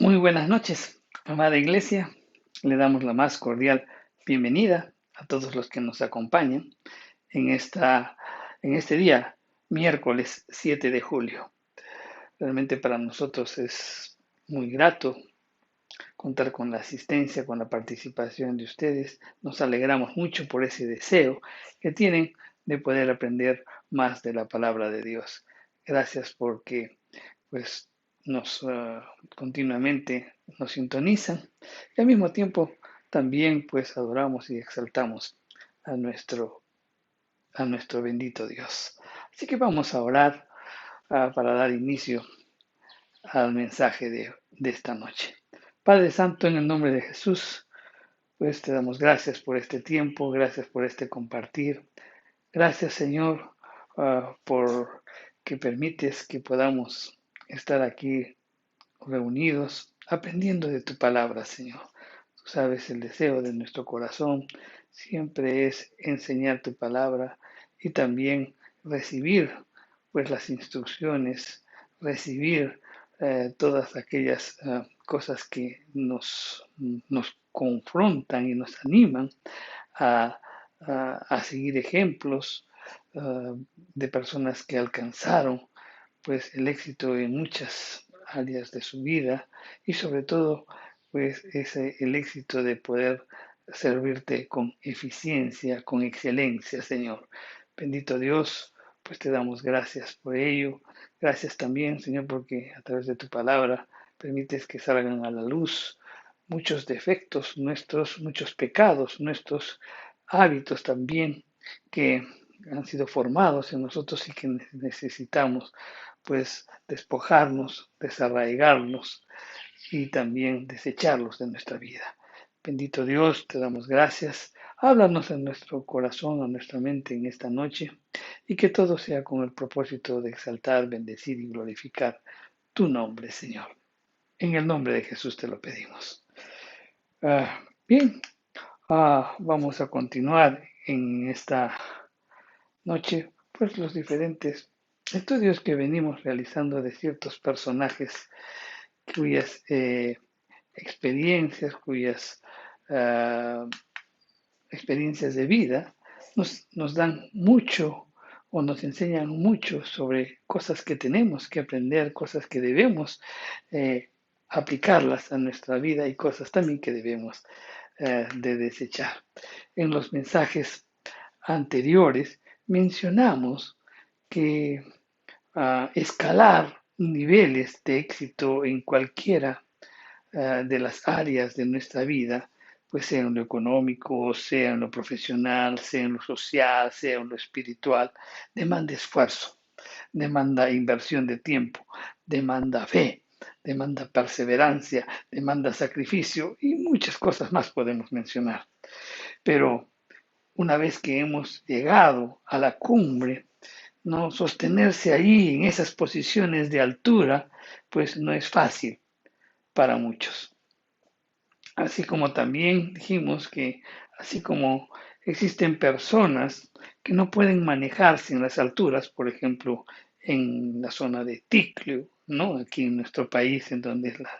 Muy buenas noches, amada iglesia. Le damos la más cordial bienvenida a todos los que nos acompañan en en este día, miércoles 7 de julio. Realmente para nosotros es muy grato contar con la asistencia, con la participación de ustedes. Nos alegramos mucho por ese deseo que tienen de poder aprender más de la palabra de Dios. Gracias porque pues nos continuamente nos sintonizan y al mismo tiempo también pues adoramos y exaltamos a a nuestro bendito Dios. Así que vamos a orar para dar inicio al mensaje de esta noche. Padre Santo, en el nombre de Jesús, pues te damos gracias por este tiempo, gracias por este compartir. Gracias, Señor, por que permites que podamos estar aquí reunidos, aprendiendo de tu palabra, Señor. Tú sabes, el deseo de nuestro corazón siempre es enseñar tu palabra y también recibir pues las instrucciones, recibir todas aquellas cosas que nos confrontan y nos animan a, a seguir ejemplos de personas que alcanzaron pues el éxito en muchas áreas de su vida y sobre todo pues el éxito de poder servirte con eficiencia, con excelencia, Señor. Bendito Dios, pues te damos gracias por ello. Gracias también, Señor, porque a través de tu palabra permites que salgan a la luz muchos defectos nuestros, muchos pecados nuestros, hábitos también que han sido formados en nosotros y que necesitamos pues despojarnos, desarraigarnos y también desecharlos de nuestra vida. Bendito Dios, te damos gracias. Háblanos en nuestro corazón, en nuestra mente en esta noche y que todo sea con el propósito de exaltar, bendecir y glorificar tu nombre, Señor. En el nombre de Jesús te lo pedimos. Bien, vamos a continuar en esta noche, pues los diferentes estudios que venimos realizando de ciertos personajes cuyas experiencias, cuyas uh, experiencias de vida nos dan mucho o nos enseñan mucho sobre cosas que tenemos que aprender, cosas que debemos aplicarlas a nuestra vida y cosas también que debemos de desechar. En los mensajes anteriores mencionamos que escalar niveles de éxito en cualquiera de las áreas de nuestra vida, pues sea en lo económico, sea en lo profesional, sea en lo social, sea en lo espiritual, demanda esfuerzo, demanda inversión de tiempo, demanda fe, demanda perseverancia, demanda sacrificio y muchas cosas más podemos mencionar. Pero una vez que hemos llegado a la cumbre, no sostenerse ahí en esas posiciones de altura, pues no es fácil para muchos. Así como también dijimos que así como existen personas que no pueden manejarse en las alturas, por ejemplo, en la zona de Ticlio, ¿no? Aquí en nuestro país, en donde es la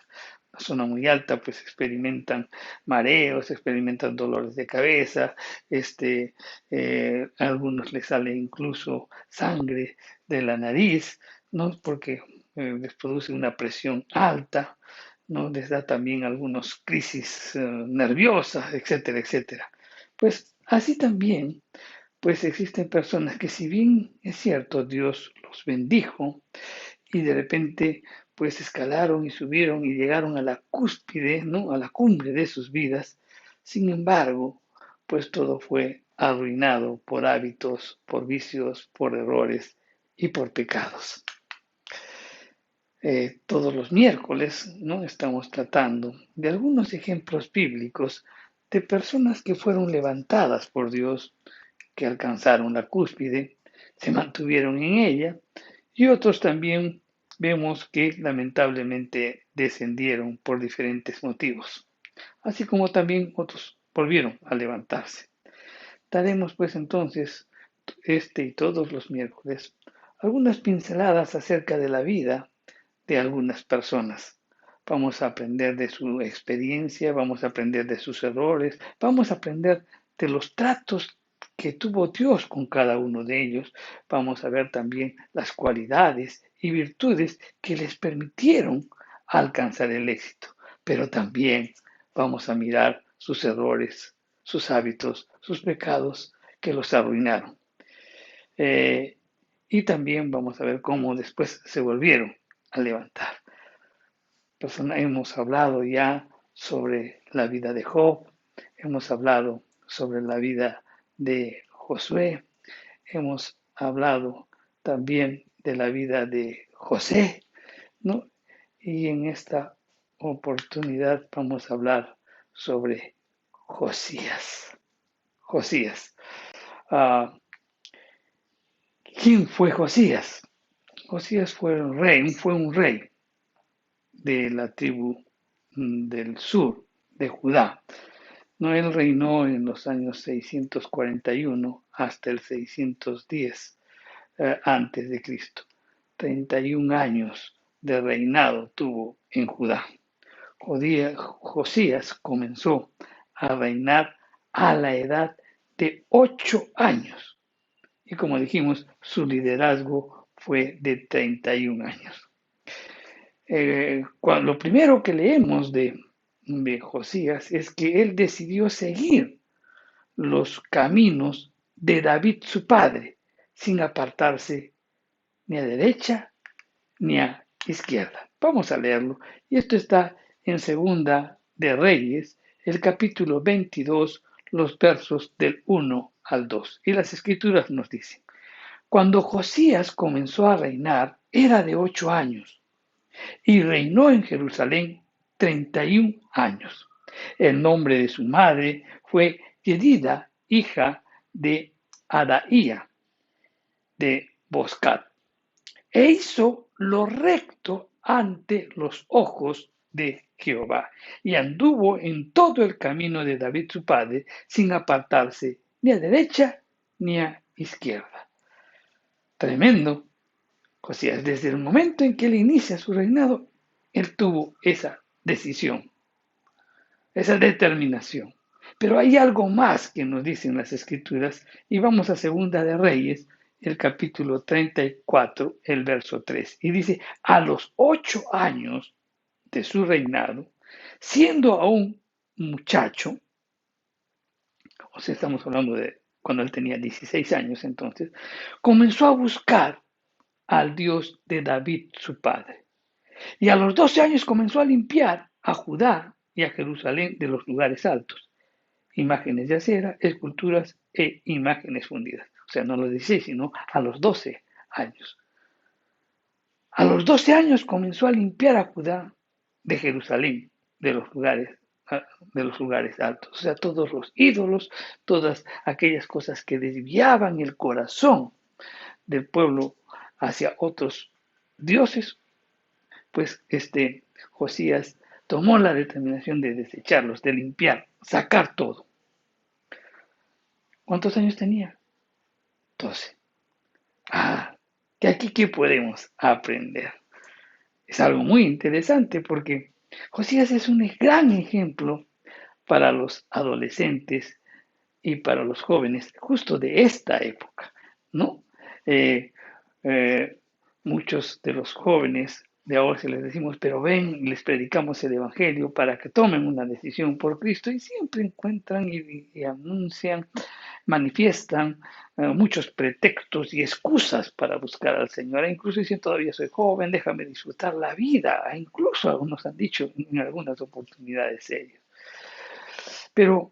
zona muy alta, pues experimentan mareos, experimentan dolores de cabeza, a algunos les sale incluso sangre de la nariz, ¿no? Porque les produce una presión alta, ¿no? Les da también algunas crisis nerviosas, etcétera, etcétera. Pues así también, pues existen personas que si bien es cierto, Dios los bendijo y de repente pues escalaron y subieron y llegaron a la cúspide, ¿no? A la cumbre de sus vidas, sin embargo, pues todo fue arruinado por hábitos, por vicios, por errores y por pecados. Todos los miércoles, ¿no? Estamos tratando de algunos ejemplos bíblicos de personas que fueron levantadas por Dios, que alcanzaron la cúspide, se mantuvieron en ella, y otros también vemos que lamentablemente descendieron por diferentes motivos, así como también otros volvieron a levantarse. Daremos pues entonces este y todos los miércoles algunas pinceladas acerca de la vida de algunas personas vamos a aprender de su experiencia, vamos a aprender de sus errores, vamos a aprender de los tratos que tuvo Dios con cada uno de ellos. Vamos a ver también las cualidades y virtudes que les permitieron alcanzar el éxito. Pero también vamos a mirar sus errores, sus hábitos, sus pecados que los arruinaron. Y también vamos a ver cómo después se volvieron a levantar. Hemos hablado ya sobre la vida de Job, hemos hablado sobre la vida de Josué, hemos hablado también de la vida de José, ¿no? Y en esta oportunidad vamos a hablar sobre Josías. Josías. ¿Quién fue Josías? Josías fue un rey de la tribu del sur de Judá. No, él reinó en los años 641 hasta el 610 antes de Cristo. 31 años de reinado tuvo en Judá. Josías comenzó a reinar a la edad de 8 años. Y como dijimos, su liderazgo fue de 31 años. Lo primero que leemos de Josías es que él decidió seguir los caminos de David su padre, sin apartarse ni a derecha ni a izquierda. Vamos a leerlo. Y esto está en Segunda de Reyes, el capítulo 22, los versos del 1 al 2. Y las escrituras nos dicen, cuando Josías comenzó a reinar, era de 8 años y reinó en Jerusalén 31 años. El nombre de su madre fue Yedida, hija de Adaía de Boscat. E hizo lo recto ante los ojos de Jehová, y anduvo en todo el camino de David su padre, sin apartarse ni a derecha ni a izquierda. Tremendo. Josías, desde el momento en que él inicia su reinado, él tuvo esa decisión, esa determinación. Pero hay algo más que nos dicen las Escrituras, y vamos a Segunda de Reyes, el capítulo 34, el verso 3. Y dice, a los 8 años de su reinado, siendo aún muchacho, o sea, estamos hablando de cuando él tenía 16 años entonces, comenzó a buscar al Dios de David su padre. Y a los 12 años comenzó a limpiar a Judá y a Jerusalén de los lugares altos, imágenes de acera, esculturas e imágenes fundidas. O sea, no a los 16, sino a los 12 años. A los 12 años comenzó a limpiar a Judá de Jerusalén, de los lugares altos. O sea, todos los ídolos, todas aquellas cosas que desviaban el corazón del pueblo hacia otros dioses, pues Josías tomó la determinación de desecharlos, de limpiar, sacar todo. ¿Cuántos años tenía? 12. Que aquí qué podemos aprender. Es algo muy interesante porque Josías es un gran ejemplo para los adolescentes y para los jóvenes justo de esta época, ¿no? Muchos de los jóvenes de ahora se les decimos, pero ven, les predicamos el Evangelio para que tomen una decisión por Cristo y siempre encuentran y anuncian, manifiestan muchos pretextos y excusas para buscar al Señor. E incluso dicen, todavía soy joven, déjame disfrutar la vida. E incluso algunos han dicho en algunas oportunidades ellos. Pero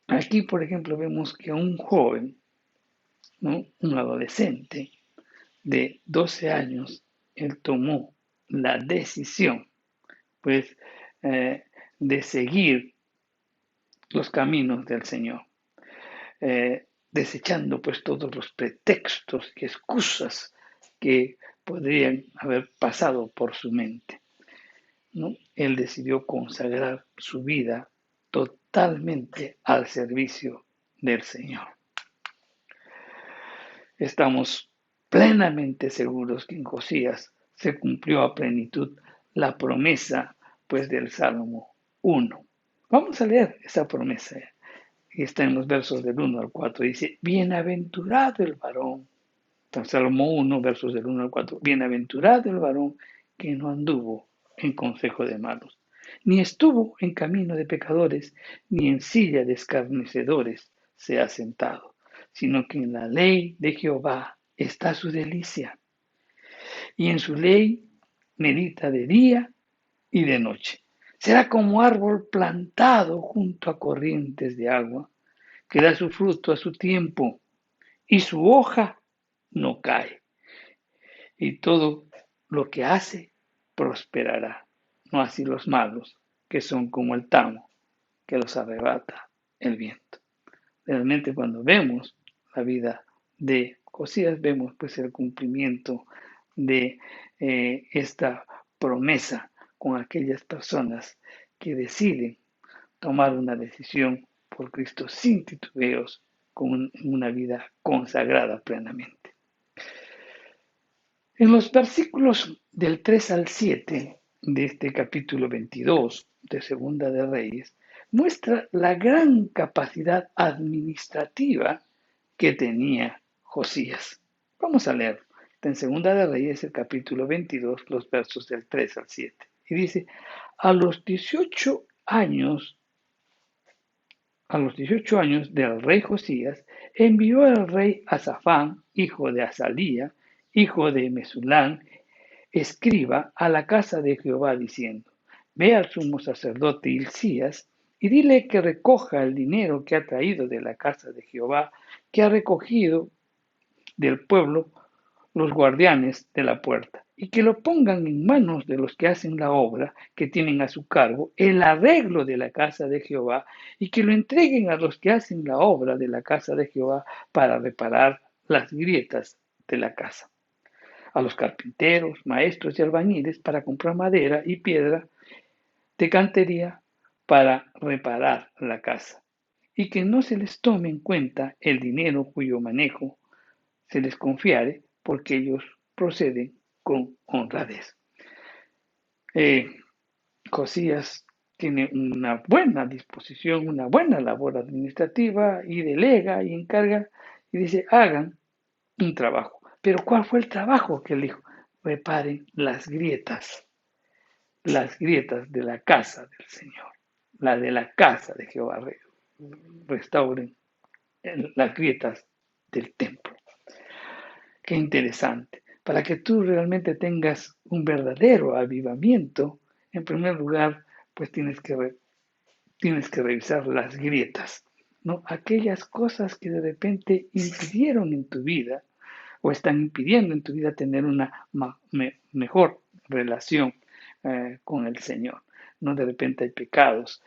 aquí, por ejemplo, vemos que un joven, ¿no? Un adolescente de 12 años, él tomó la decisión, pues, de seguir los caminos del Señor, desechando pues todos los pretextos y excusas que podrían haber pasado por su mente, ¿no? Él decidió consagrar su vida totalmente al servicio del Señor. Estamos plenamente seguros que en Josías se cumplió a plenitud la promesa pues del Salmo 1. Vamos a leer esa promesa. Y está en los versos del 1 al 4. Dice, bienaventurado el varón. Salmo 1, versos del 1 al 4. Bienaventurado el varón que no anduvo en consejo de malos, ni estuvo en camino de pecadores, ni en silla de escarnecedores se ha sentado, sino que en la ley de Jehová está su delicia, y en su ley medita de día y de noche. Será como árbol plantado junto a corrientes de agua, que da su fruto a su tiempo, y su hoja no cae, y todo lo que hace prosperará. No así los malos, que son como el tamo, que los arrebata el viento. Realmente cuando vemos la vida de Josías, vemos pues el cumplimiento de esta promesa con aquellas personas que deciden tomar una decisión por Cristo sin titubeos, con una vida consagrada plenamente. En los versículos del 3 al 7 de este capítulo 22 de Segunda de Reyes, muestra la gran capacidad administrativa que tenía Josías. Vamos a leer en Segunda de Reyes el capítulo 22, los versos del 3 al 7. Y dice, a los 18 años del rey Josías, envió el rey a Safán, hijo de Azalía, hijo de Mesulán, escriba, a la casa de Jehová, diciendo, ve al sumo sacerdote Hilcías y dile que recoja el dinero que ha traído de la casa de Jehová, que ha recogido del pueblo los guardianes de la puerta, y que lo pongan en manos de los que hacen la obra, que tienen a su cargo el arreglo de la casa de Jehová, y que lo entreguen a los que hacen la obra de la casa de Jehová para reparar las grietas de la casa, a los carpinteros, maestros y albañiles para comprar madera y piedra de cantería para reparar la casa, y que no se les tome en cuenta el dinero cuyo manejo se les confiare, porque ellos proceden con honradez. Josías tiene una buena disposición, una buena labor administrativa y delega y encarga y dice, hagan un trabajo. Pero ¿cuál fue el trabajo que él dijo? Reparen las grietas de la casa del Señor, la de la casa de Jehová, restauren las grietas del templo. Qué interesante. Para que tú realmente tengas un verdadero avivamiento, en primer lugar, pues tienes que revisar las grietas, ¿no? Aquellas cosas que de repente impidieron en tu vida o están impidiendo en tu vida tener una mejor relación con el Señor. ¿No? De repente hay pecados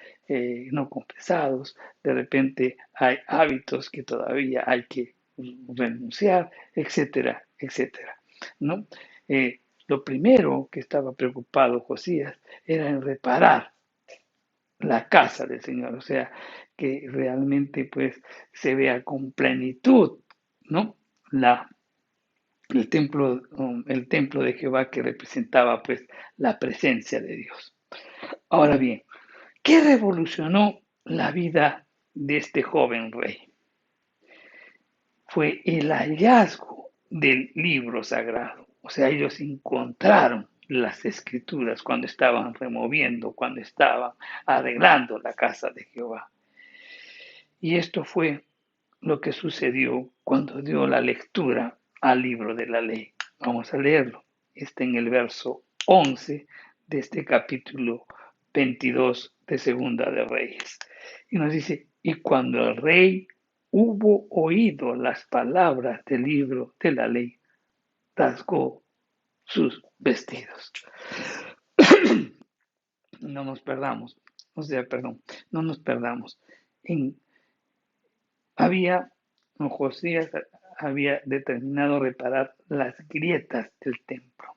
no confesados, de repente hay hábitos que todavía hay que renunciar, etcétera, etcétera, ¿no? Lo primero que estaba preocupado Josías era en reparar la casa del Señor, o sea, que realmente pues se vea con plenitud, ¿no? El templo de Jehová, que representaba pues la presencia de Dios. Ahora bien, ¿qué revolucionó la vida de este joven rey? Fue el hallazgo del libro sagrado. O sea, ellos encontraron las escrituras cuando estaban removiendo, cuando estaban arreglando la casa de Jehová. Y esto fue lo que sucedió cuando dio la lectura al libro de la ley. Vamos a leerlo. Está en el verso 11 de este capítulo 22 de Segunda de Reyes. Y nos dice, y cuando el rey hubo oído las palabras del libro de la ley, rasgó sus vestidos. No nos perdamos, no nos perdamos. Josías había determinado reparar las grietas del templo.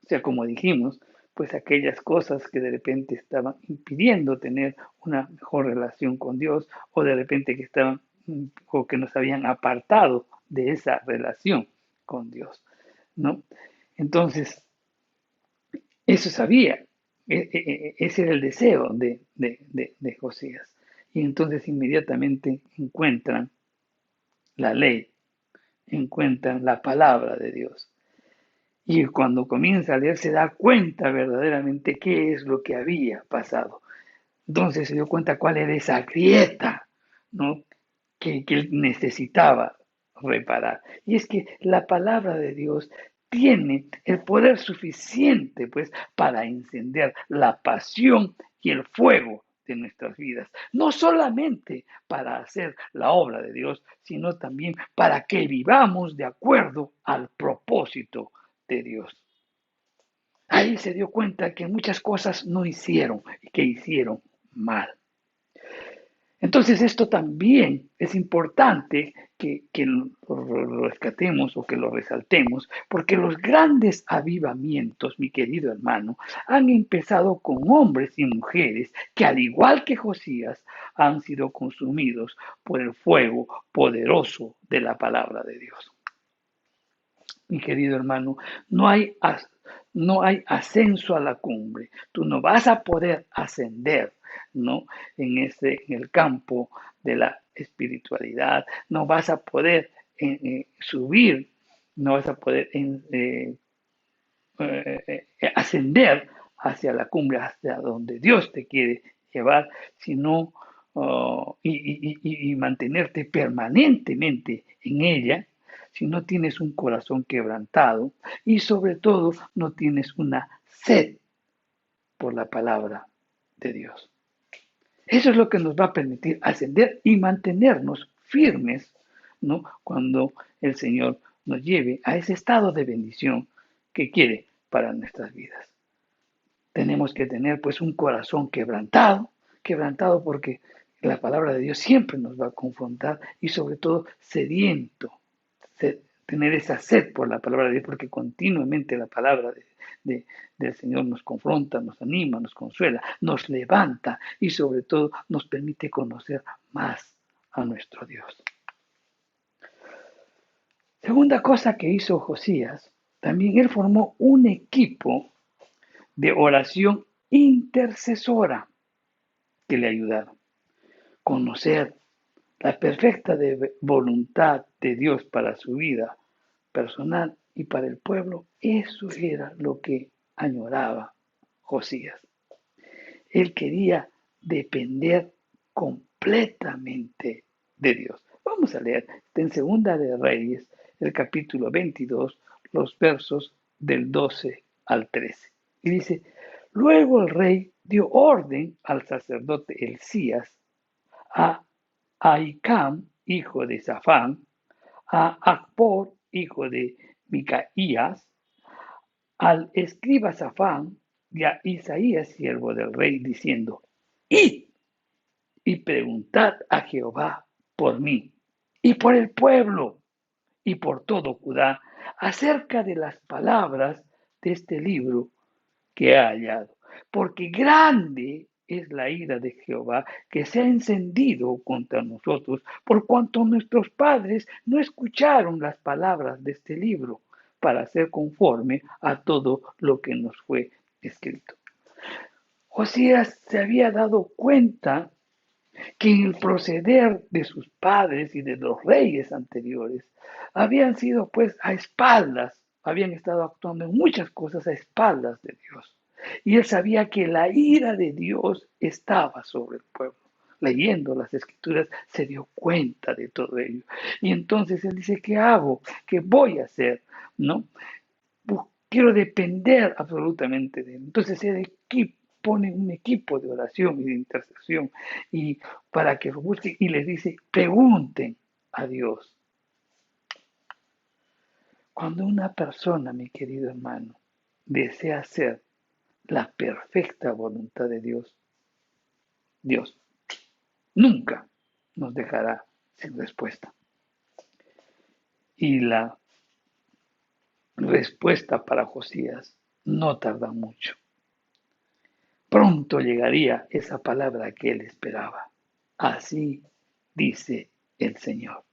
O sea, como dijimos, pues aquellas cosas que de repente estaban impidiendo tener una mejor relación con Dios, o de repente que estaban o que nos habían apartado de esa relación con Dios, ¿no? Entonces, eso sabía Ese era el deseo de Josías. Y entonces inmediatamente encuentran la ley, encuentran la palabra de Dios. Y cuando comienza a leer se da cuenta verdaderamente qué es lo que había pasado. Entonces se dio cuenta cuál era esa grieta, ¿no? que él necesitaba reparar. Y es que la palabra de Dios tiene el poder suficiente, pues, para encender la pasión y el fuego de nuestras vidas. No solamente para hacer la obra de Dios, sino también para que vivamos de acuerdo al propósito de Dios. Ahí se dio cuenta que muchas cosas no hicieron y que hicieron mal. Entonces esto también es importante que lo rescatemos o que lo resaltemos, porque los grandes avivamientos, mi querido hermano, han empezado con hombres y mujeres que, al igual que Josías, han sido consumidos por el fuego poderoso de la palabra de Dios. Mi querido hermano, no hay ascenso a la cumbre. Tú no vas a poder ascender, ¿no? En el campo de la espiritualidad. No vas a poder subir, no vas a poder ascender hacia la cumbre, hacia donde Dios te quiere llevar, sino y mantenerte permanentemente en ella si no tienes un corazón quebrantado y sobre todo no tienes una sed por la palabra de Dios. Eso es lo que nos va a permitir ascender y mantenernos firmes, ¿no? Cuando el Señor nos lleve a ese estado de bendición que quiere para nuestras vidas. Tenemos que tener pues un corazón quebrantado porque la palabra de Dios siempre nos va a confrontar y sobre todo sediento, tener esa sed por la palabra de Dios porque continuamente la palabra del Señor nos confronta, nos anima, nos consuela, nos levanta y sobre todo nos permite conocer más a nuestro Dios. Segunda cosa que hizo Josías, también él formó un equipo de oración intercesora que le ayudaron. Conocer la perfecta voluntad de Dios para su vida personal y para el pueblo, eso era lo que añoraba Josías. Él quería depender completamente de Dios. Vamos a leer en Segunda de Reyes, el capítulo 22, los versos del 12 al 13. Y dice, luego el rey dio orden al sacerdote Elías, a Ahicam, hijo de Safán, a Acbor, hijo de Micaías, al escriba Safán y a Isaías, siervo del rey, diciendo, id y preguntad a Jehová por mí y por el pueblo y por todo Judá acerca de las palabras de este libro que ha hallado, porque grande es la ira de Jehová que se ha encendido contra nosotros, por cuanto nuestros padres no escucharon las palabras de este libro, para ser conforme a todo lo que nos fue escrito. Josías se había dado cuenta que en el proceder de sus padres y de los reyes anteriores habían sido pues a espaldas, habían estado actuando en muchas cosas a espaldas de Dios. Y él sabía que la ira de Dios estaba sobre el pueblo. Leyendo las escrituras se dio cuenta de todo ello. Y entonces él dice, ¿qué hago? ¿Qué voy a hacer? ¿No? Quiero depender absolutamente de él. Entonces él pone un equipo de oración y de intercesión y para que lo busquen y les dice, pregunten a Dios. Cuando una persona, mi querido hermano, desea hacer la perfecta voluntad de Dios, Dios nunca nos dejará sin respuesta. Y la respuesta para Josías no tarda mucho. Pronto llegaría esa palabra que él esperaba. Así dice el Señor.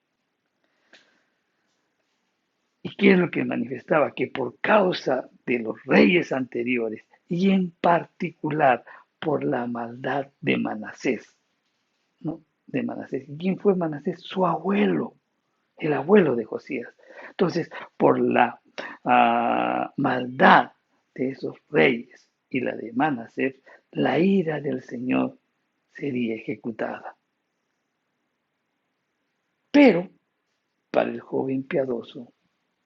¿Y qué es lo que manifestaba? Que por causa de los reyes anteriores y en particular por la maldad de Manasés, ¿no? De Manasés. ¿Y quién fue Manasés? Su abuelo, el abuelo de Josías. Entonces, por la maldad de esos reyes y la de Manasés, la ira del Señor sería ejecutada. Pero para el joven piadoso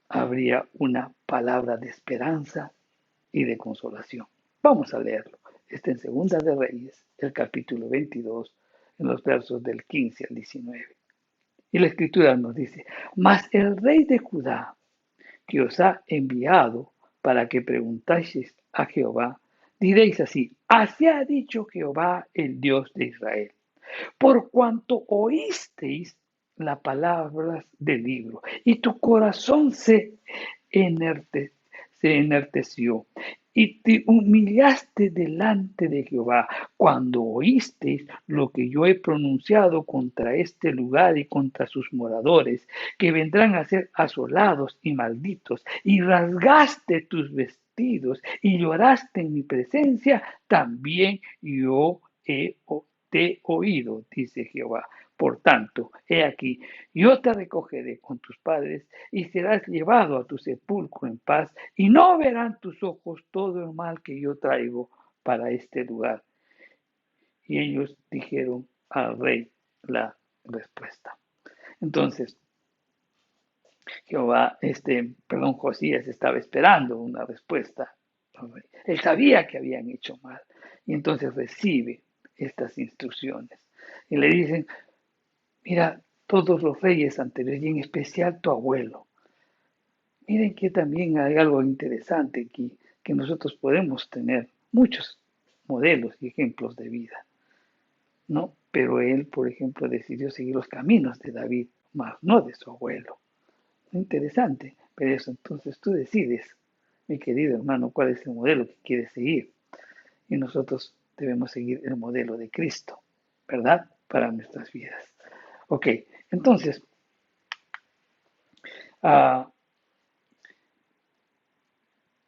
habría una palabra de esperanza y de consolación. Vamos a leerlo. Está en Segunda de Reyes, el capítulo 22, en los versos del 15 al 19. Y la escritura nos dice, mas el rey de Judá, que os ha enviado para que preguntáis a Jehová, diréis así, así ha dicho Jehová, el Dios de Israel. Por cuanto oísteis las palabras del libro y tu corazón se enarteció y te humillaste delante de Jehová cuando oísteis lo que yo he pronunciado contra este lugar y contra sus moradores, que vendrán a ser asolados y malditos, y rasgaste tus vestidos y lloraste en mi presencia, también yo te he oído, dice Jehová. Por tanto, he aquí, yo te recogeré con tus padres y serás llevado a tu sepulcro en paz y no verán tus ojos todo el mal que yo traigo para este lugar. Y ellos dijeron al rey la respuesta. Entonces, Josías estaba esperando una respuesta. Él sabía que habían hecho mal y entonces recibe estas instrucciones. Y le dicen, mira, todos los reyes anteriores y en especial tu abuelo. Miren que también hay algo interesante aquí, que nosotros podemos tener muchos modelos y ejemplos de vida, ¿no? Pero él, por ejemplo, decidió seguir los caminos de David, más no de su abuelo. Interesante, pero eso entonces tú decides, mi querido hermano, cuál es el modelo que quieres seguir. Y nosotros debemos seguir el modelo de Cristo, ¿verdad? Para nuestras vidas. Ok, entonces,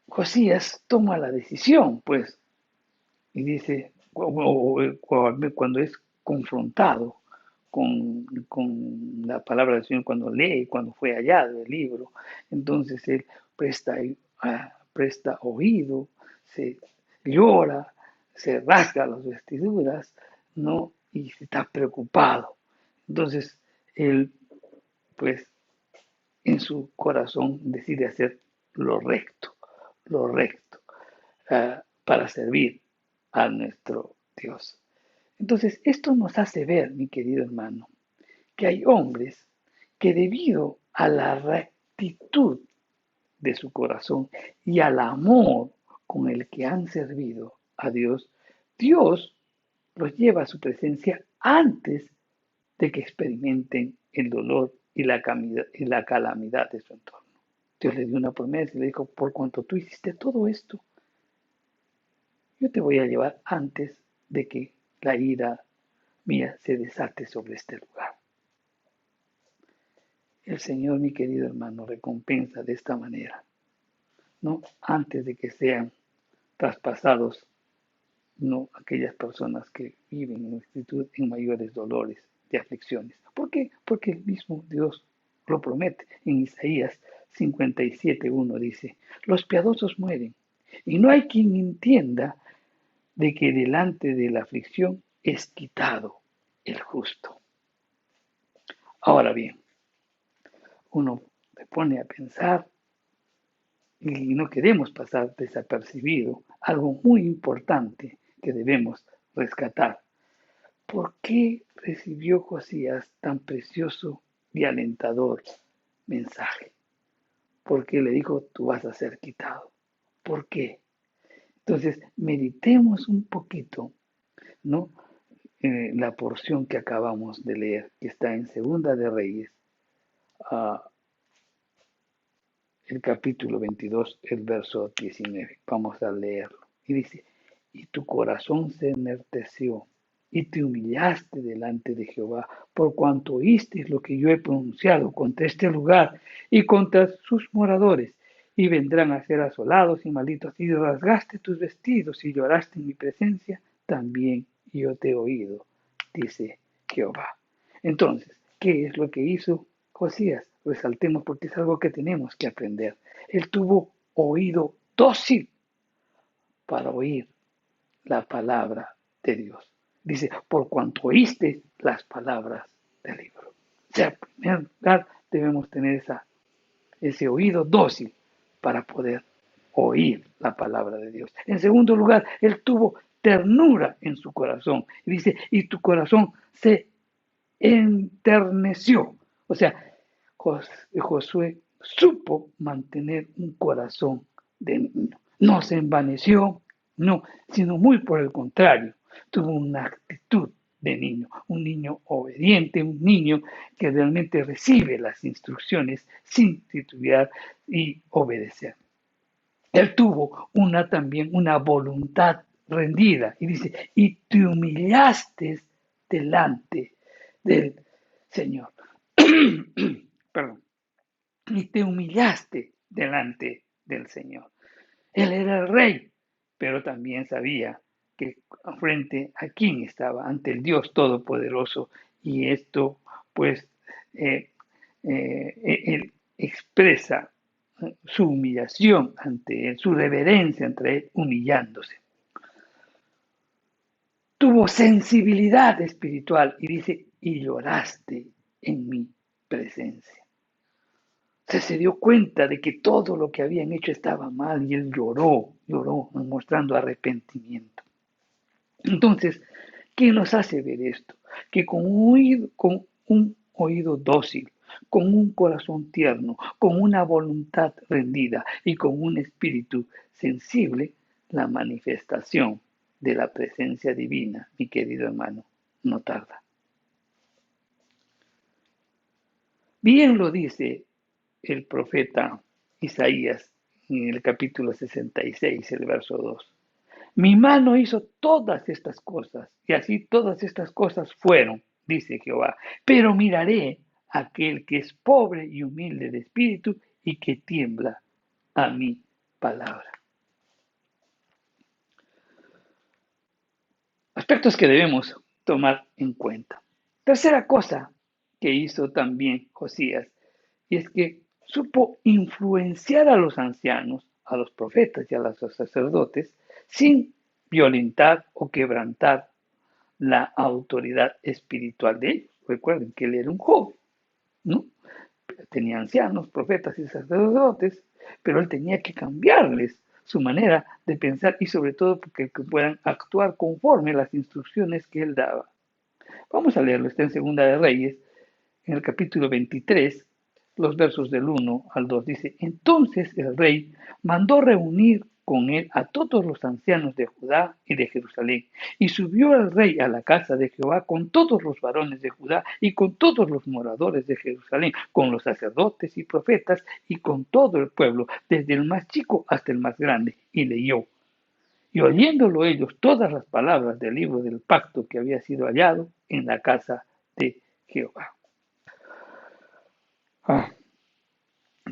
Josías toma la decisión, pues, y dice, cuando es confrontado con la palabra del Señor, cuando lee, cuando fue hallado el libro, entonces él presta oído, se llora, se rasga las vestiduras, ¿no? Y está preocupado. Entonces él, pues, en su corazón decide hacer lo recto, para servir a nuestro Dios. Entonces, esto nos hace ver, mi querido hermano, que hay hombres que debido a la rectitud de su corazón y al amor con el que han servido a Dios, Dios los lleva a su presencia antes de que experimenten el dolor y la calamidad de su entorno. Dios le dio una promesa y le dijo, por cuanto tú hiciste todo esto, yo te voy a llevar antes de que la ira mía se desate sobre este lugar. El Señor, mi querido hermano, recompensa de esta manera, ¿no? Antes de que sean traspasados, ¿no? Aquellas personas que viven en actitud en mayores dolores de aflicciones. ¿Por qué? Porque el mismo Dios lo promete. En Isaías 57:1 dice, los piadosos mueren y no hay quien entienda de que delante de la aflicción es quitado el justo. Ahora bien, uno se pone a pensar y no queremos pasar desapercibido algo muy importante que debemos rescatar. ¿Por qué recibió Josías tan precioso y alentador mensaje? Porque le dijo, tú vas a ser quitado. ¿Por qué? Entonces, meditemos un poquito, ¿no? La porción que acabamos de leer, que está en Segunda de Reyes, el capítulo 22, el verso 19. Vamos a leerlo. Y dice, y tu corazón se enarteció y te humillaste delante de Jehová, por cuanto oíste lo que yo he pronunciado contra este lugar y contra sus moradores, y vendrán a ser asolados y malditos. Y rasgaste tus vestidos y lloraste en mi presencia, también yo te he oído, dice Jehová. Entonces, ¿qué es lo que hizo Josías? Resaltemos porque es algo que tenemos que aprender. Él tuvo oído dócil para oír la palabra de Dios. Dice, por cuanto oíste las palabras del libro. O sea, en primer lugar, debemos tener ese oído dócil para poder oír la palabra de Dios. En segundo lugar, él tuvo ternura en su corazón. Y dice, y tu corazón se enterneció. O sea, Josué supo mantener un corazón de niño. No se envaneció, no, sino muy por el contrario, tuvo una actitud de niño, un niño obediente, un niño que realmente recibe las instrucciones sin titubear y obedecer. Él tuvo también una voluntad rendida y dice, y te humillaste delante del Señor. Perdón. Y te humillaste delante del Señor. Él era el rey, pero también sabía que frente a quién estaba, ante el Dios Todopoderoso, y esto pues él expresa su humillación ante él, su reverencia ante él, humillándose. Tuvo sensibilidad espiritual y dice, y lloraste en mi presencia. Se dio cuenta de que todo lo que habían hecho estaba mal y él lloró, mostrando arrepentimiento. Entonces, ¿qué nos hace ver esto? Que con un oído dócil, con un corazón tierno, con una voluntad rendida y con un espíritu sensible, la manifestación de la presencia divina, mi querido hermano, no tarda. Bien lo dice el profeta Isaías en el capítulo 66, el verso 2. Mi mano hizo todas estas cosas, y así todas estas cosas fueron, dice Jehová. Pero miraré a aquel que es pobre y humilde de espíritu y que tiembla a mi palabra. Aspectos que debemos tomar en cuenta. Tercera cosa que hizo también Josías, y es que supo influenciar a los ancianos, a los profetas y a los sacerdotes, sin violentar o quebrantar la autoridad espiritual de ellos. Recuerden que él era un joven, ¿no? Tenía ancianos, profetas y sacerdotes, pero él tenía que cambiarles su manera de pensar y sobre todo porque puedan actuar conforme a las instrucciones que él daba. Vamos a leerlo, está en Segunda de Reyes, en el capítulo 23, los versos del 1 al 2. Dice, entonces el rey mandó reunir con él a todos los ancianos de Judá y de Jerusalén. Y subió el rey a la casa de Jehová con todos los varones de Judá y con todos los moradores de Jerusalén, con los sacerdotes y profetas y con todo el pueblo, desde el más chico hasta el más grande, y leyó. Y oyéndolo ellos todas las palabras del libro del pacto que había sido hallado en la casa de Jehová.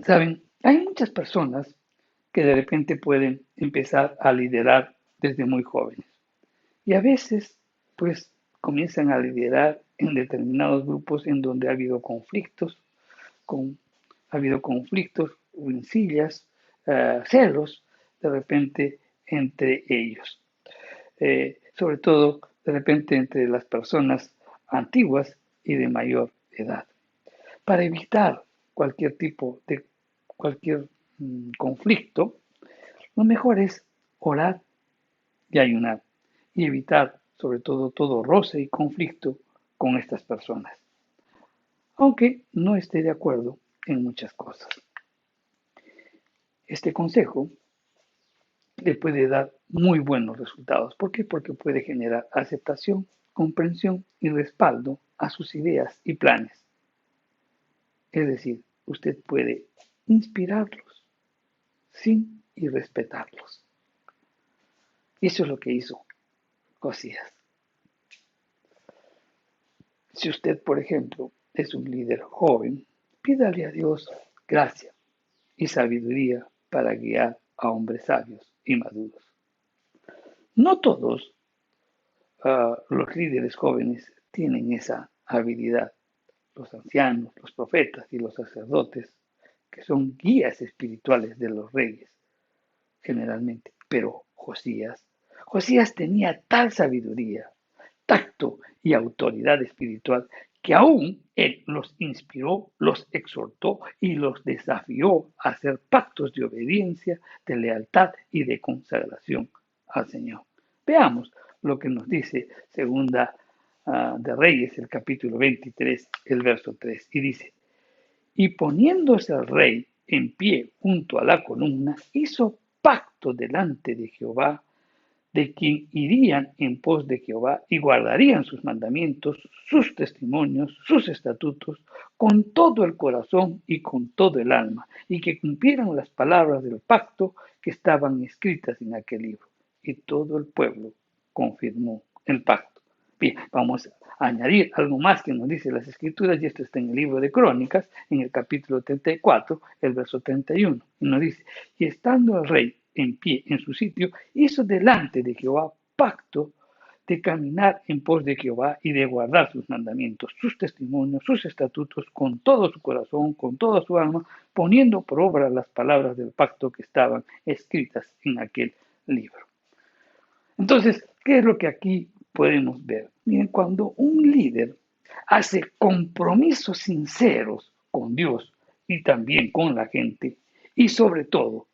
Saben, hay muchas personas que de repente pueden empezar a liderar desde muy jóvenes. Y a veces, pues, comienzan a liderar en determinados grupos en donde ha habido conflictos, rencillas, celos, de repente entre ellos. Sobre todo, de repente, entre las personas antiguas y de mayor edad. Para evitar cualquier conflicto, lo mejor es orar y ayunar y evitar sobre todo roce y conflicto con estas personas, aunque no esté de acuerdo en muchas cosas. Este consejo le puede dar muy buenos resultados. ¿Por qué? Porque puede generar aceptación, comprensión y respaldo a sus ideas y planes. Es decir, usted puede inspirarlos sin y respetarlos. Y eso es lo que hizo Josías. Si usted, por ejemplo, es un líder joven, pídale a Dios gracia y sabiduría para guiar a hombres sabios y maduros. No todos los líderes jóvenes tienen esa habilidad. Los ancianos, los profetas y los sacerdotes, que son guías espirituales de los reyes, generalmente. Pero Josías tenía tal sabiduría, tacto y autoridad espiritual que aún él los inspiró, los exhortó y los desafió a hacer pactos de obediencia, de lealtad y de consagración al Señor. Veamos lo que nos dice Segunda de Reyes, el capítulo 23, el verso 3, y dice: y poniéndose el rey en pie junto a la columna, hizo pacto delante de Jehová, de quien irían en pos de Jehová y guardarían sus mandamientos, sus testimonios, sus estatutos, con todo el corazón y con todo el alma, y que cumplieran las palabras del pacto que estaban escritas en aquel libro. Y todo el pueblo confirmó el pacto. Bien, vamos a añadir algo más que nos dice las Escrituras, y esto está en el libro de Crónicas, en el capítulo 34, el verso 31. Y nos dice: y estando el rey en pie en su sitio, hizo delante de Jehová pacto de caminar en pos de Jehová y de guardar sus mandamientos, sus testimonios, sus estatutos, con todo su corazón, con toda su alma, poniendo por obra las palabras del pacto que estaban escritas en aquel libro. Entonces, ¿qué es lo que aquí podemos ver? Miren, cuando un líder hace compromisos sinceros con Dios y también con la gente, y sobre todo,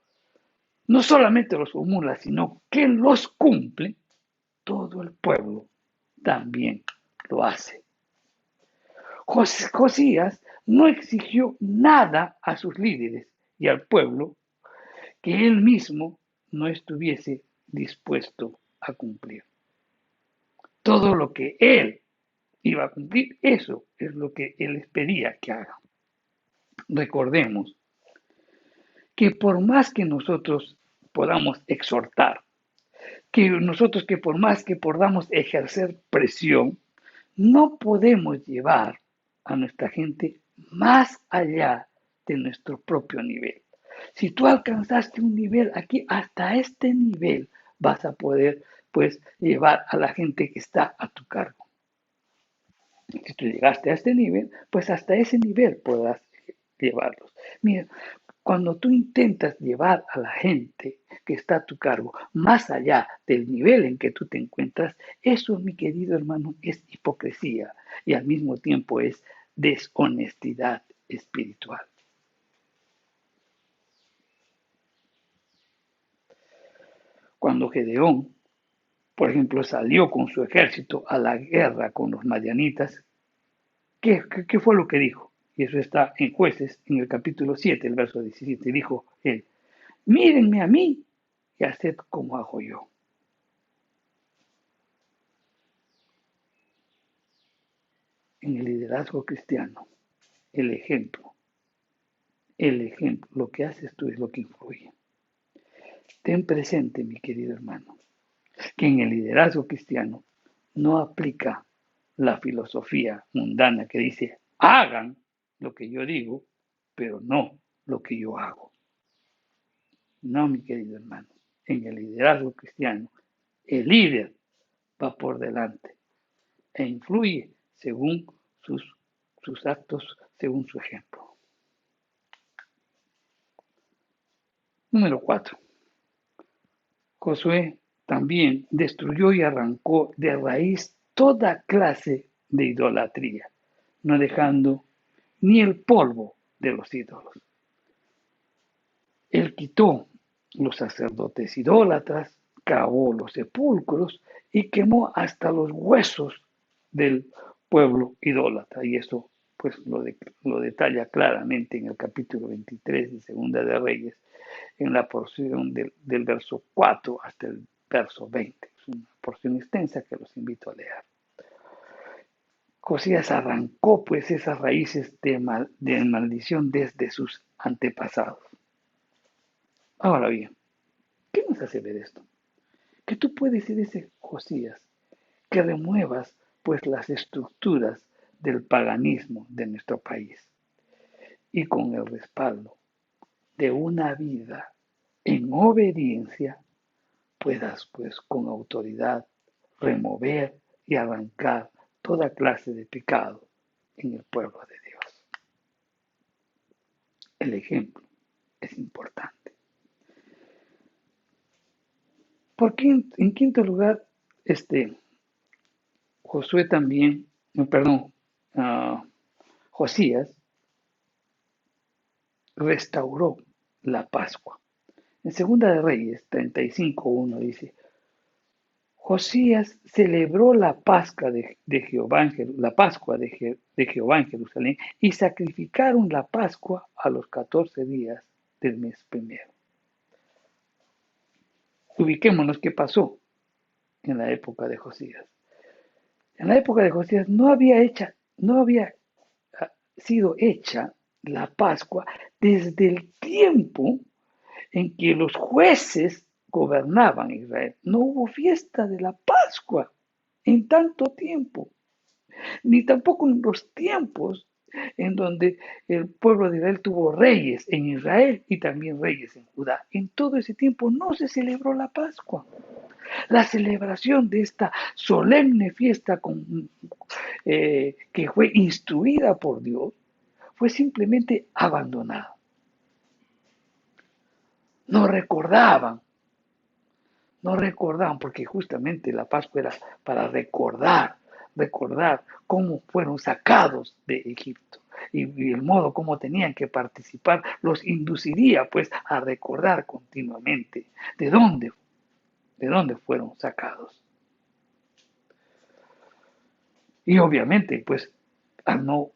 no solamente los formula, sino que los cumple, todo el pueblo también lo hace. Josías no exigió nada a sus líderes y al pueblo que él mismo no estuviese dispuesto a cumplir. Todo lo que él iba a cumplir, eso es lo que él les pedía que hagan. Recordemos que por más que nosotros podamos exhortar, que por más que podamos ejercer presión, no podemos llevar a nuestra gente más allá de nuestro propio nivel. Si tú alcanzaste un nivel aquí, hasta este nivel vas a poder, pues, llevar a la gente que está a tu cargo. Si tú llegaste a este nivel, pues hasta ese nivel podrás llevarlos. Mira, cuando tú intentas llevar a la gente que está a tu cargo más allá del nivel en que tú te encuentras, eso, mi querido hermano, es hipocresía y al mismo tiempo es deshonestidad espiritual. Cuando Gedeón, por ejemplo, salió con su ejército a la guerra con los madianitas, ¿qué fue lo que dijo? Y eso está en Jueces, en el capítulo 7, el verso 17. Dijo él: mírenme a mí y haced como hago yo. En el liderazgo cristiano, el ejemplo, lo que haces tú es lo que influye. Ten presente, mi querido hermano, que en el liderazgo cristiano no aplica la filosofía mundana que dice: hagan lo que yo digo, pero no lo que yo hago. No, mi querido hermano, en el liderazgo cristiano, el líder va por delante e influye según sus actos, según su ejemplo. Número 4. Josué también destruyó y arrancó de raíz toda clase de idolatría, no dejando ni el polvo de los ídolos. Él quitó los sacerdotes idólatras, cavó los sepulcros y quemó hasta los huesos del pueblo idólatra. Y eso pues lo detalla claramente en el capítulo 23 de Segunda de Reyes, en la porción del verso 4 hasta el verso 20. Es una porción extensa que los invito a leer. Josías arrancó pues esas raíces de maldición desde sus antepasados. Ahora bien, ¿qué nos hace ver esto? Que tú puedes ser ese Josías, que remuevas pues las estructuras del paganismo de nuestro país y con el respaldo de una vida en obediencia puedas pues con autoridad remover y arrancar toda clase de pecado en el pueblo de Dios. El ejemplo es importante. Porque en quinto lugar, Josué también, perdón, Josías restauró la Pascua. En Segunda de Reyes 35:1 dice, Josías celebró la Pascua de Jehová en Jerusalén y sacrificaron la Pascua a los 14 días del mes primero. Ubiquémonos qué pasó en la época de Josías. En la época de Josías no había sido hecha la Pascua desde el tiempo en que los jueces gobernaban Israel. No hubo fiesta de la Pascua en tanto tiempo, ni tampoco en los tiempos en donde el pueblo de Israel tuvo reyes en Israel y también reyes en Judá. En todo ese tiempo no se celebró la Pascua. La celebración de esta solemne fiesta que fue instruida por Dios fue simplemente abandonada. No recordaban, porque justamente la Pascua era para recordar cómo fueron sacados de Egipto y el modo como tenían que participar los induciría pues a recordar continuamente de dónde fueron sacados. Y obviamente pues al no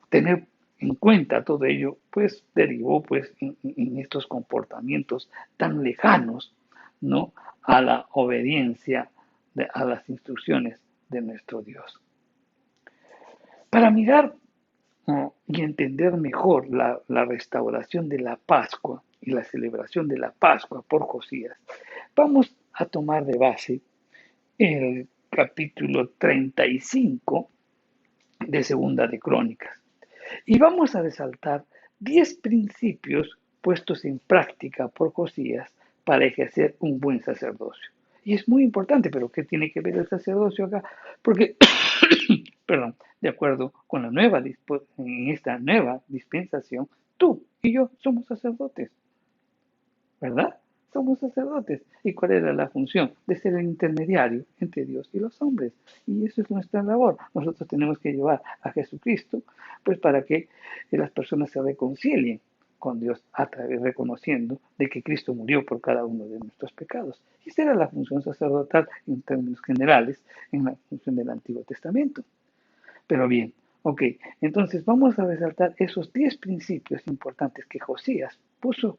tener en cuenta todo ello, pues derivó pues en estos comportamientos tan lejanos, ¿no?, a la obediencia a las instrucciones de nuestro Dios. Para mirar y entender mejor la restauración de la Pascua y la celebración de la Pascua por Josías, vamos a tomar de base el capítulo 35 de Segunda de Crónicas. Y vamos a resaltar 10 principios puestos en práctica por Josías para ejercer un buen sacerdocio. Y es muy importante, pero ¿qué tiene que ver el sacerdocio acá? Porque, perdón, de acuerdo con en esta nueva dispensación, tú y yo somos sacerdotes, ¿verdad? Somos sacerdotes. ¿Y cuál era la función? De ser el intermediario entre Dios y los hombres. Y eso es nuestra labor. Nosotros tenemos que llevar a Jesucristo, pues para que las personas se reconcilien con Dios a través reconociendo de que Cristo murió por cada uno de nuestros pecados. Y esa era la función sacerdotal en términos generales en la función del Antiguo Testamento. Pero bien, ok, entonces vamos a resaltar esos 10 principios importantes que Josías puso,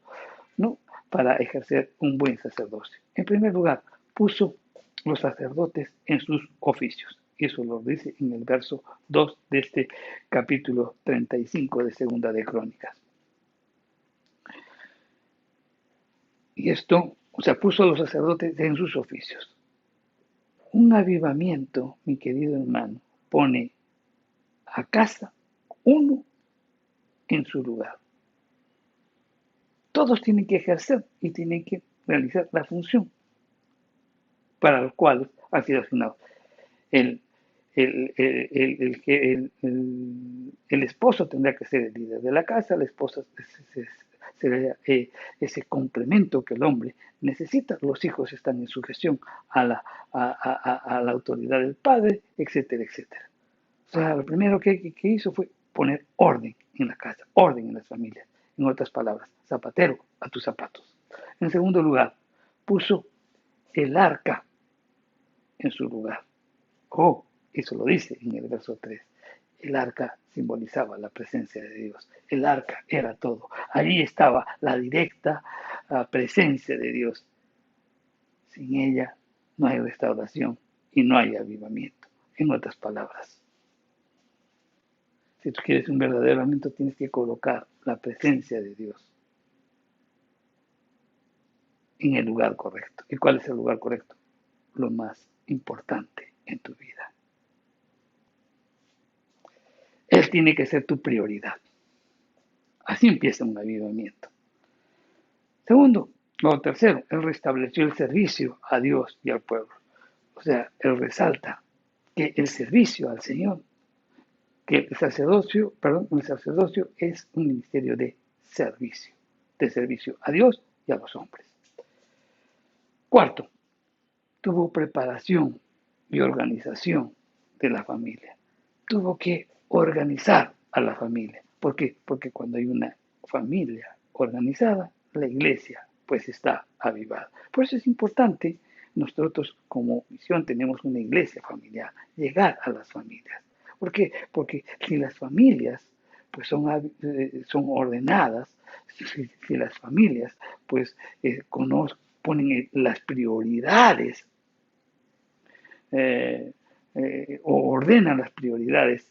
¿no?, para ejercer un buen sacerdocio. En primer lugar, puso los sacerdotes en sus oficios. Eso lo dice en el verso 2 de este capítulo 35 de Segunda de Crónicas. Y esto, puso a los sacerdotes en sus oficios. Un avivamiento, mi querido hermano, pone a casa uno en su lugar. Todos tienen que ejercer y tienen que realizar la función para la cual han sido asignados. El, el esposo tendrá que ser el líder de la casa, la esposa será ese complemento que el hombre necesita, los hijos están en sujeción a la autoridad del padre, etcétera, etcétera. O sea, lo primero que hizo fue poner orden en la casa, orden en las familias. En otras palabras, zapatero a tus zapatos. En segundo lugar, puso el arca en su lugar. Oh, eso lo dice en el verso 3. El arca simbolizaba la presencia de Dios. El arca era todo. Allí estaba la directa presencia de Dios. Sin ella no hay restauración y no hay avivamiento. En otras palabras, si tú quieres un verdadero avivamiento, tienes que colocar la presencia de Dios en el lugar correcto. ¿Y cuál es el lugar correcto? Lo más importante en tu vida. Él tiene que ser tu prioridad. Así empieza un avivamiento. Segundo, Lo tercero, él restableció el servicio a Dios y al pueblo. O sea, él resalta que el servicio al Señor, que el sacerdocio es un ministerio de servicio a Dios y a los hombres. Cuarto, tuvo preparación y organización de la familia. Tuvo que organizar a la familia. ¿Por qué? Porque cuando hay una familia organizada, la iglesia pues está avivada. Por eso es importante, nosotros como misión tenemos una iglesia familiar, llegar a las familias. ¿Por qué? Porque si las familias pues son ordenadas, si las familias pues ponen las prioridades o ordenan las prioridades,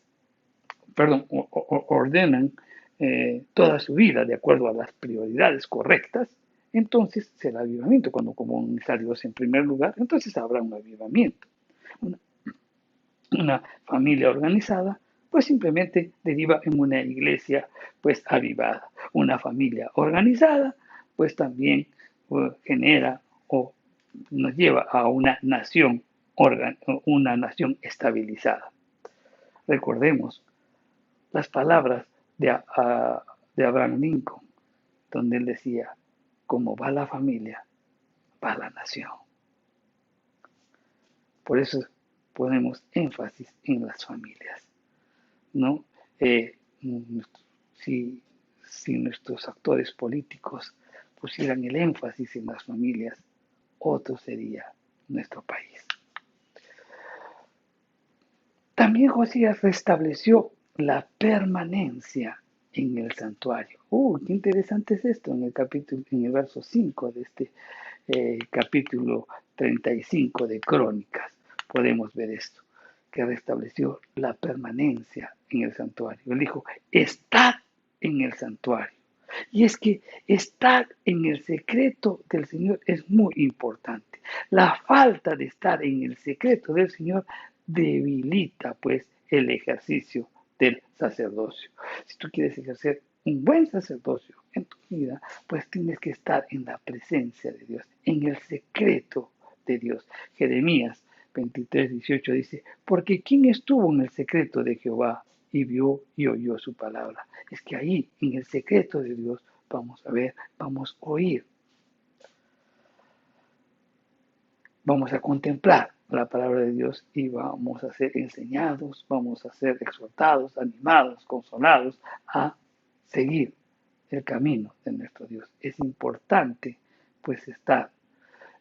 ordenan toda su vida de acuerdo a las prioridades correctas, entonces será avivamiento. Cuando comienza Dios en primer lugar, entonces habrá un avivamiento. Una, una familia organizada, pues simplemente deriva en una iglesia, pues avivada. Una familia organizada, pues también genera o nos lleva a una nación estabilizada. Recordemos las palabras de Abraham Lincoln, donde él decía, como va la familia, va la nación. Por eso ponemos énfasis en las familias, ¿no? Si, si nuestros actores políticos pusieran el énfasis en las familias, otro sería nuestro país. También Josías restableció la permanencia en el santuario. Qué interesante es esto en el verso 5 de este capítulo 35 de Crónicas. Podemos ver esto, que restableció la permanencia en el santuario. Él dijo, estad en el santuario. Y es que estar en el secreto del Señor es muy importante. La falta de estar en el secreto del Señor debilita pues el ejercicio del sacerdocio. Si tú quieres ejercer un buen sacerdocio en tu vida, pues tienes que estar en la presencia de Dios, en el secreto de Dios. Jeremías 23:18 dice, porque ¿quién estuvo en el secreto de Jehová y vio y oyó su palabra? Es que ahí, en el secreto de Dios, vamos a ver, vamos a oír, vamos a contemplar la palabra de Dios y vamos a ser enseñados, vamos a ser exhortados, animados, consolados a seguir el camino de nuestro Dios. Es importante pues estar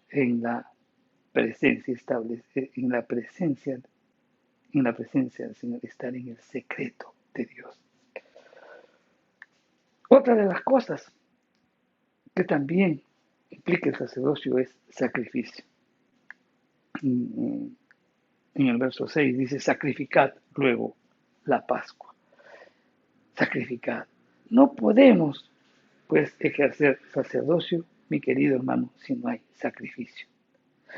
en la presencia, en la presencia del Señor, estar en el secreto de Dios. Otra de las cosas que también implica el sacerdocio es sacrificio. En el verso 6 dice, sacrificad luego la Pascua. Sacrificad. No podemos, pues, ejercer sacerdocio, mi querido hermano, si no hay sacrificio.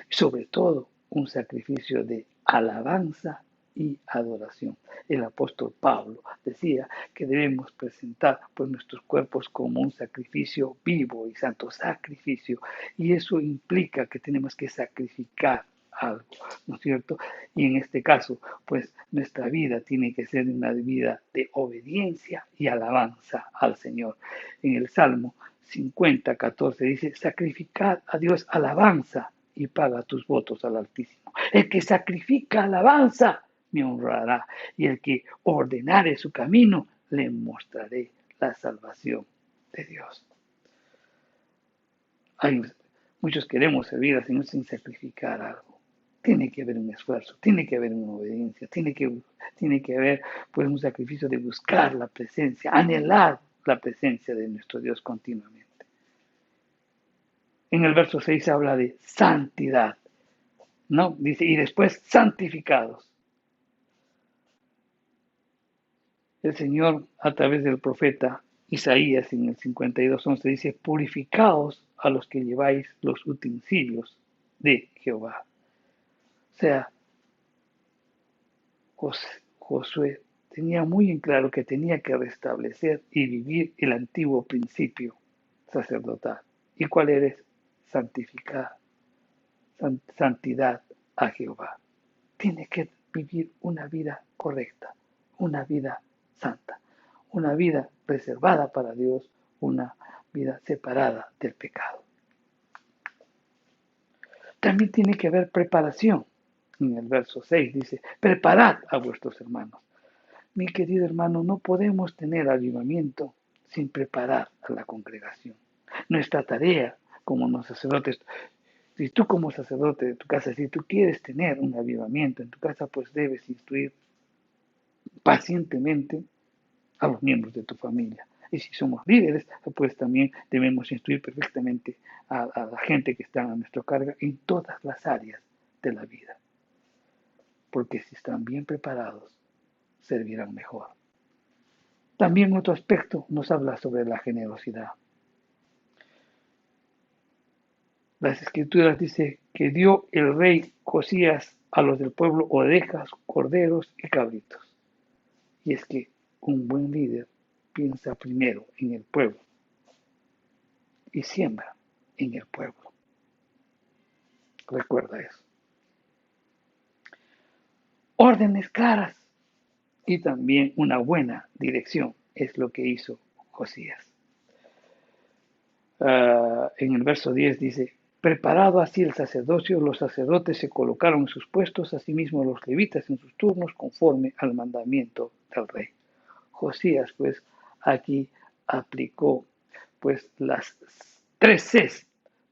Sobre todo, un sacrificio de alabanza y adoración. El apóstol Pablo decía que debemos presentar pues nuestros cuerpos como un sacrificio vivo y santo sacrificio, y eso implica que tenemos que sacrificar algo, ¿no es cierto? Y en este caso, pues nuestra vida tiene que ser una vida de obediencia y alabanza al Señor. En el Salmo 50:14 dice, sacrificad a Dios alabanza y paga tus votos al Altísimo. El que sacrifica alabanza me honrará, y el que ordenare su camino le mostraré la salvación de Dios. Muchos queremos servir al Señor sin sacrificar algo. Tiene que haber un esfuerzo, tiene que haber una obediencia, tiene que haber pues un sacrificio de buscar la presencia, anhelar la presencia de nuestro Dios continuamente. En el verso 6 habla de santidad, ¿no? Dice, y después santificados. El Señor, a través del profeta Isaías en el 52:11 dice, purificaos a los que lleváis los utensilios de Jehová. O sea, Josué tenía muy en claro que tenía que restablecer y vivir el antiguo principio sacerdotal. ¿Y cuál santificar, santidad a Jehová. Tiene que vivir una vida correcta, una vida santa, una vida reservada para Dios, una vida separada del pecado. También tiene que haber preparación. En el verso 6 dice, preparad a vuestros hermanos. Mi querido hermano, no podemos tener avivamiento sin preparar a la congregación. Nuestra tarea como sacerdotes, si tú como sacerdote de tu casa, si tú quieres tener un avivamiento en tu casa, pues debes instruir pacientemente a los miembros de tu familia. Y si somos líderes, pues también debemos instruir perfectamente a la gente que está a nuestra carga en todas las áreas de la vida. Porque si están bien preparados, servirán mejor. También otro aspecto nos habla sobre la generosidad. Las escrituras dicen que dio el rey Josías a los del pueblo ovejas, corderos y cabritos. Y es que un buen líder piensa primero en el pueblo y siembra en el pueblo. Recuerda eso. Órdenes claras y también una buena dirección es lo que hizo Josías. En el verso 10 dice, preparado así el sacerdocio, los sacerdotes se colocaron en sus puestos, asimismo los levitas en sus turnos, conforme al mandamiento del rey. Josías, pues, aquí aplicó, pues, las 3 Cs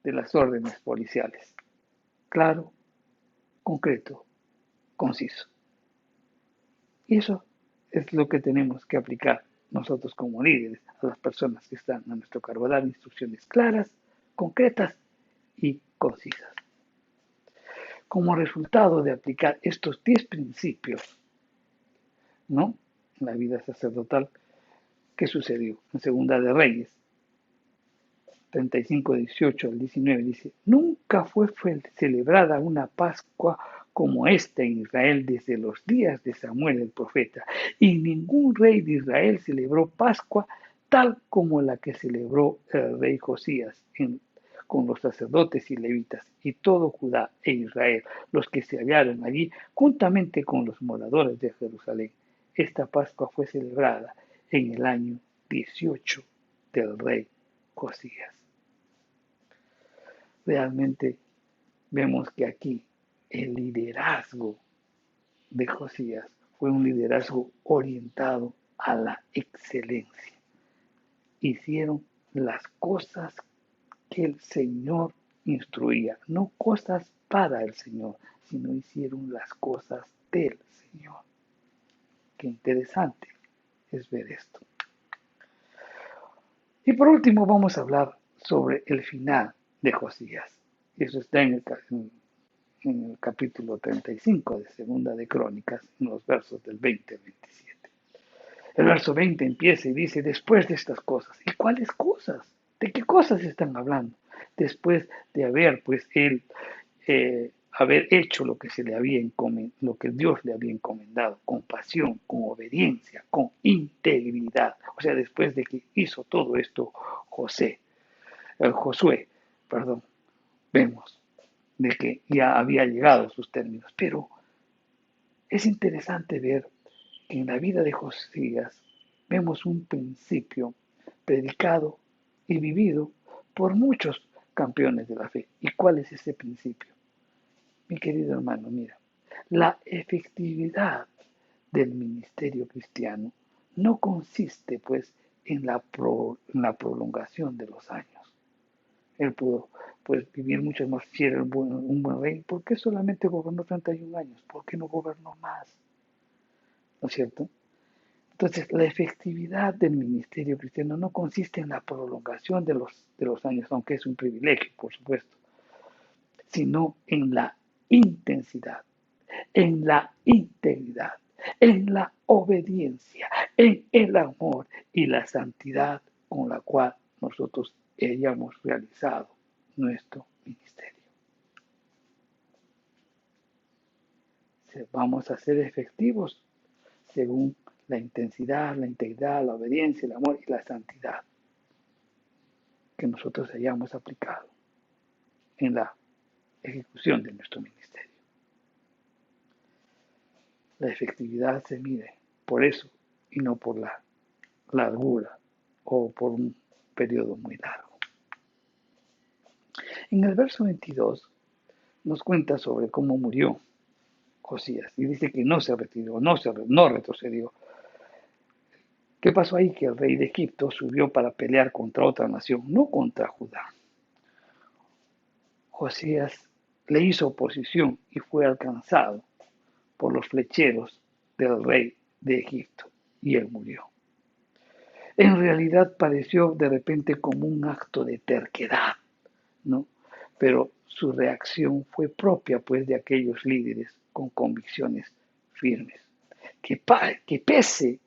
de las órdenes policiales. Claro, concreto, conciso. Y eso es lo que tenemos que aplicar nosotros como líderes a las personas que están a nuestro cargo, dar instrucciones claras, concretas y concisas. Como resultado de aplicar estos 10 principios, ¿no?, en la vida sacerdotal, ¿qué sucedió? En Segunda de Reyes 35, 18 al 19 dice, nunca fue celebrada una Pascua como esta en Israel desde los días de Samuel el profeta, y ningún rey de Israel celebró Pascua tal como la que celebró el rey Josías con los sacerdotes y levitas y todo Judá e Israel, los que se hallaron allí juntamente con los moradores de Jerusalén. Esta Pascua fue celebrada en el año 18 del rey Josías. Realmente vemos que aquí el liderazgo de Josías fue un liderazgo orientado a la excelencia. Hicieron las cosas que el Señor instruía, no cosas para el Señor, sino hicieron las cosas del Señor. Qué interesante es ver esto. Y por último vamos a hablar sobre el final de Josías. Eso está en el capítulo 35 de Segunda de Crónicas, en los versos del 20 al 27. El verso 20 empieza y dice, después de estas cosas. ¿Y cuáles cosas? ¿De qué cosas están hablando? Después de haber, pues, él, haber hecho lo que lo que Dios le había encomendado, con pasión, con obediencia, con integridad. O sea, después de que hizo todo esto Josué, vemos de que ya había llegado a sus términos. Pero es interesante ver que en la vida de Josías vemos un principio predicado y vivido por muchos campeones de la fe. ¿Y cuál es ese principio? Mi querido hermano, mira, la efectividad del ministerio cristiano no consiste, pues, en la prolongación de los años. Él pudo, pues, vivir mucho más si era un buen rey. ¿Por qué solamente gobernó 31 años? ¿Por qué no gobernó más? ¿No es cierto? Entonces, la efectividad del ministerio cristiano no consiste en la prolongación de los años, aunque es un privilegio, por supuesto, sino en la intensidad, en la integridad, en la obediencia, en el amor y la santidad con la cual nosotros hayamos realizado nuestro ministerio. Vamos a ser efectivos según la intensidad, la integridad, la obediencia, el amor y la santidad que nosotros hayamos aplicado. en la ejecución de nuestro ministerio. La efectividad se mide por eso y no por la largura o por un periodo muy largo. En el verso 22 nos cuenta sobre cómo murió Josías y dice que no se retiró, no retrocedió. ¿Qué pasó ahí? Que el rey de Egipto subió para pelear contra otra nación, no contra Judá. Josías le hizo oposición y fue alcanzado por los flecheros del rey de Egipto y él murió. En realidad pareció de repente como un acto de terquedad, ¿no? Pero su reacción fue propia pues de aquellos líderes con convicciones firmes, que pese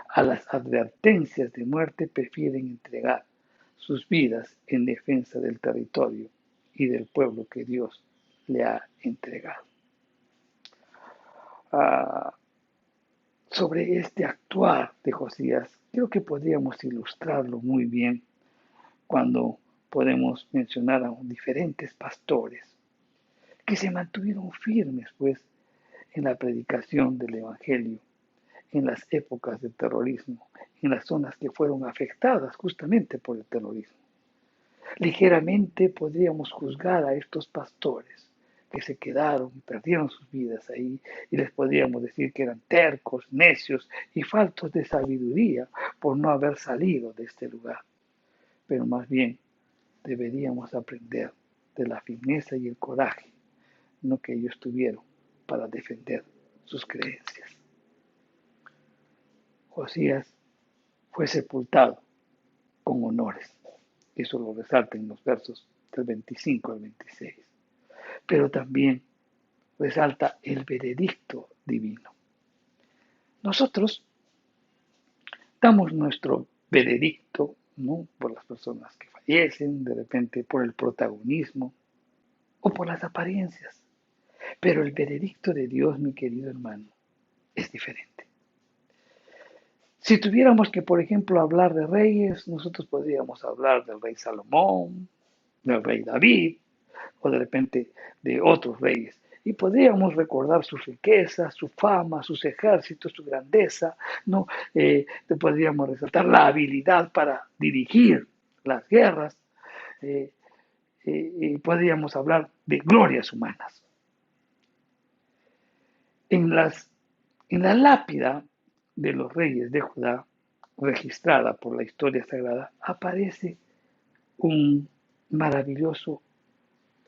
a las advertencias de muerte prefieren entregar sus vidas en defensa del territorio y del pueblo que Dios le ha entregado. Sobre este actuar de Josías, creo que podríamos ilustrarlo muy bien cuando podemos mencionar a diferentes pastores que se mantuvieron firmes pues en la predicación del Evangelio en las épocas del terrorismo, en las zonas que fueron afectadas justamente por el terrorismo. Ligeramente podríamos juzgar a estos pastores que se quedaron y perdieron sus vidas ahí y les podríamos decir que eran tercos, necios y faltos de sabiduría por no haber salido de este lugar. Pero más bien deberíamos aprender de la firmeza y el coraje no que ellos tuvieron para defender sus creencias. Josías fue sepultado con honores. Eso lo resalta en los versos del 25 al 26. Pero también resalta el veredicto divino. Nosotros damos nuestro veredicto, ¿no? Por las personas que fallecen, de repente por el protagonismo o por las apariencias. Pero el veredicto de Dios, mi querido hermano, es diferente. Si tuviéramos que, por ejemplo, hablar de reyes, nosotros podríamos hablar del rey Salomón, del rey David, o de repente de otros reyes. Y podríamos recordar sus riquezas, su fama, sus ejércitos, su grandeza, ¿no? Podríamos resaltar la habilidad para dirigir las guerras, y podríamos hablar de glorias humanas. En la lápida de los reyes de Judá, registrada por la historia sagrada, aparece un maravilloso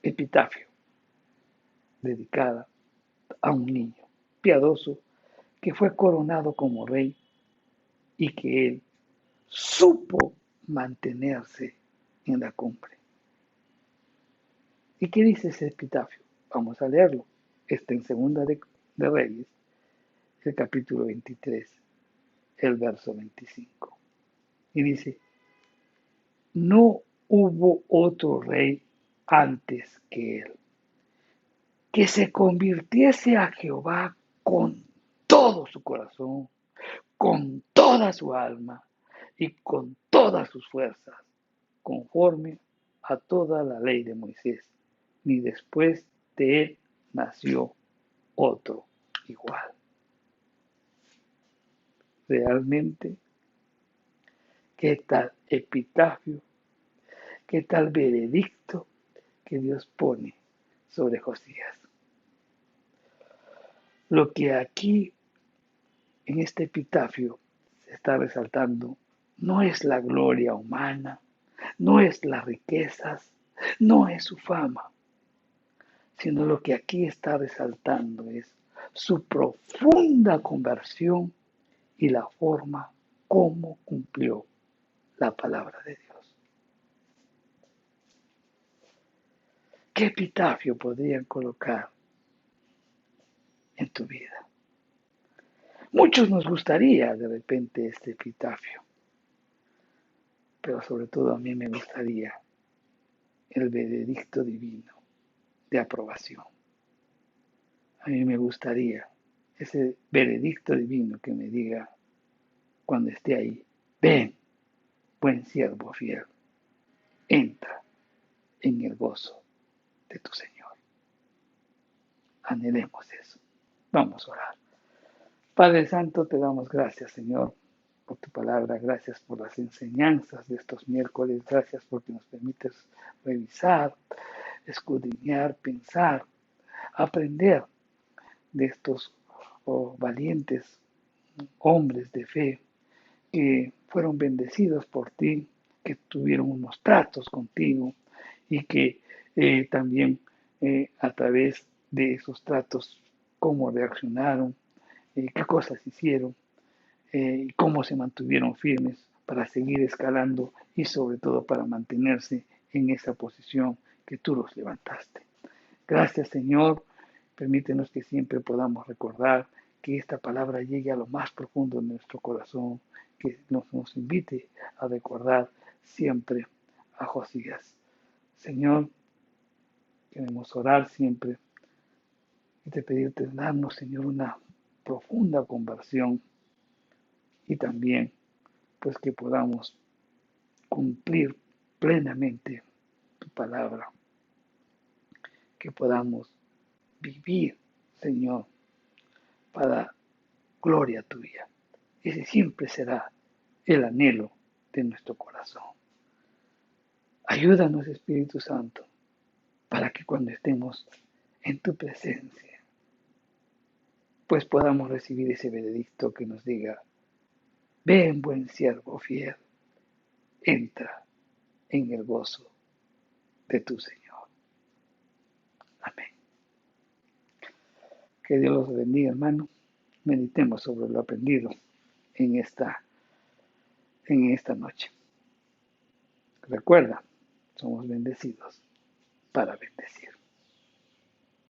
epitafio dedicada a un niño piadoso que fue coronado como rey y que él supo mantenerse en la cumbre. ¿Y qué dice ese epitafio? Vamos a leerlo. Está en Segunda de Reyes, el capítulo 23, el verso 25. Y dice, no hubo otro rey antes que él, que se convirtiese a Jehová con todo su corazón, con toda su alma y con todas sus fuerzas, conforme a toda la ley de Moisés, ni después de él nació otro igual. Realmente, qué tal epitafio, qué tal veredicto que Dios pone sobre Josías. Lo que aquí en este epitafio se está resaltando no es la gloria humana, no es las riquezas, no es su fama, sino lo que aquí está resaltando es su profunda conversión y la forma como cumplió la palabra de Dios. ¿Qué epitafio podrían colocar en tu vida? Muchos nos gustaría de repente este epitafio, pero sobre todo a mí me gustaría el veredicto divino de aprobación. A mí me gustaría ese veredicto divino que me diga cuando esté ahí, ven, buen siervo fiel, entra en el gozo de tu Señor. Anhelemos eso. Vamos a orar. Padre Santo, te damos gracias, Señor, por tu palabra. Gracias por las enseñanzas de estos miércoles. Gracias porque nos permites revisar, escudriñar, pensar, aprender de estos valientes hombres de fe que fueron bendecidos por ti, que tuvieron unos tratos contigo y que también a través de esos tratos, cómo reaccionaron, qué cosas hicieron, y cómo se mantuvieron firmes para seguir escalando y sobre todo para mantenerse en esa posición que tú los levantaste. Gracias, Señor. Permítenos que siempre podamos recordar que esta palabra llegue a lo más profundo de nuestro corazón, que nos invite a recordar siempre a Josías. Señor, queremos orar siempre y te pedirte darnos, Señor, una profunda conversión y también pues que podamos cumplir plenamente tu palabra, que podamos vivir, Señor, para gloria tuya. Ese siempre será el anhelo de nuestro corazón. Ayúdanos, Espíritu Santo, para que cuando estemos en tu presencia, pues podamos recibir ese veredicto que nos diga, ven buen siervo fiel, entra en el gozo de tu Señor. Amén. Que Dios los bendiga, hermano. Meditemos sobre lo aprendido en esta noche. Recuerda, somos bendecidos para bendecir.